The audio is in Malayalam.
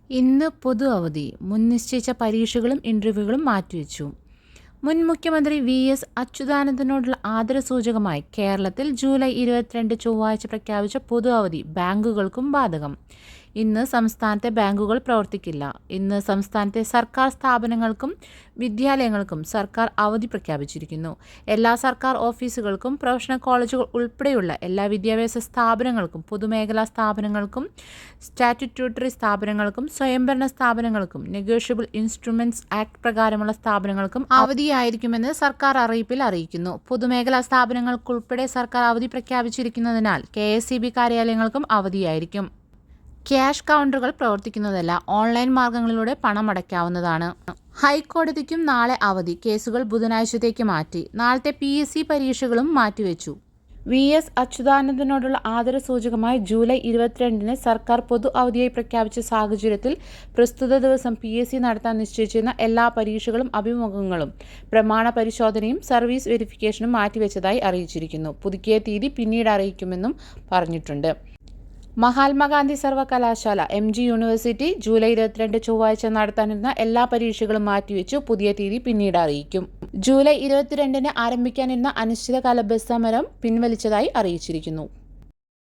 ഇന്ന് പൊതു അവധി. മുൻ നിശ്ചയിച്ച പരീക്ഷകളും ഇന്റർവ്യൂകളും മാറ്റിവെച്ചു. മുൻ മുഖ്യമന്ത്രി വി.എസ്. അച്യുതാനന്ദനോടുള്ള ആദരസൂചകമായി കേരളത്തിൽ ജൂലൈ 22 ചൊവ്വാഴ്ച പ്രഖ്യാപിച്ച പൊതു അവധി ബാങ്കുകൾക്കും ബാധകം. ഇന്ന് സംസ്ഥാനത്തെ ബാങ്കുകൾ പ്രവർത്തിക്കില്ല. ഇന്ന് സംസ്ഥാനത്തെ സർക്കാർ സ്ഥാപനങ്ങൾക്കും വിദ്യാലയങ്ങൾക്കും സർക്കാർ അവധി പ്രഖ്യാപിച്ചിരിക്കുന്നു. എല്ലാ സർക്കാർ ഓഫീസുകൾക്കും പ്രൊഫഷണൽ കോളേജുകൾ ഉൾപ്പെടെയുള്ള എല്ലാ വിദ്യാഭ്യാസ സ്ഥാപനങ്ങൾക്കും പൊതുമേഖലാ സ്ഥാപനങ്ങൾക്കും സ്റ്റാറ്റ്യൂട്ടറി സ്ഥാപനങ്ങൾക്കും സ്വയംഭരണ സ്ഥാപനങ്ങൾക്കും നെഗോഷ്യബിൾ ഇൻസ്ട്രുമെന്റ്സ് ആക്ട് പ്രകാരമുള്ള സ്ഥാപനങ്ങൾക്കും അവധിയായിരിക്കുമെന്ന് സർക്കാർ അറിയിപ്പിൽ അറിയിക്കുന്നു. പൊതുമേഖലാ സ്ഥാപനങ്ങൾക്കുൾപ്പെടെ സർക്കാർ അവധി പ്രഖ്യാപിച്ചിരിക്കുന്നതിനാൽ കെ.എസ്.ഇ.ബി. കാര്യാലയങ്ങൾക്കും അവധിയായിരിക്കും. ക്യാഷ് കൗണ്ടറുകൾ പ്രവർത്തിക്കുന്നതല്ല. ഓൺലൈൻ മാർഗങ്ങളിലൂടെ പണം അടയ്ക്കാവുന്നതാണ്. ഹൈക്കോടതിക്കും നാളെ അവധി. കേസുകൾ ബുധനാഴ്ചത്തേക്ക് മാറ്റി. നാളത്തെ പി.എസ്.സി. പരീക്ഷകളും മാറ്റിവെച്ചു. വി.എസ്. അച്യുതാനന്ദനോടുള്ള ആദരസൂചകമായി ജൂലൈ 22 സർക്കാർ പൊതു അവധിയായി പ്രഖ്യാപിച്ച സാഹചര്യത്തിൽ പ്രസ്തുത ദിവസം പി.എസ്.സി. നടത്താൻ നിശ്ചയിച്ചിരുന്ന എല്ലാ പരീക്ഷകളും അഭിമുഖങ്ങളും പ്രമാണ പരിശോധനയും സർവീസ് വെരിഫിക്കേഷനും മാറ്റിവെച്ചതായി അറിയിച്ചിരിക്കുന്നു. പുതുക്കിയ തീയതി പിന്നീട് അറിയിക്കുമെന്നും പറഞ്ഞിട്ടുണ്ട്. മഹാത്മാഗാന്ധി സർവകലാശാല എം.ജി. യൂണിവേഴ്സിറ്റി ജൂലൈ 22 ചൊവ്വാഴ്ച നടത്താനിരുന്ന എല്ലാ പരീക്ഷകളും മാറ്റിവെച്ചു. പുതിയ തീയതി പിന്നീട് അറിയിക്കും. ജൂലൈ 22 ആരംഭിക്കാനിരുന്ന അനിശ്ചിതകാല ബസ് സമരം പിൻവലിച്ചതായി അറിയിച്ചിരിക്കുന്നു.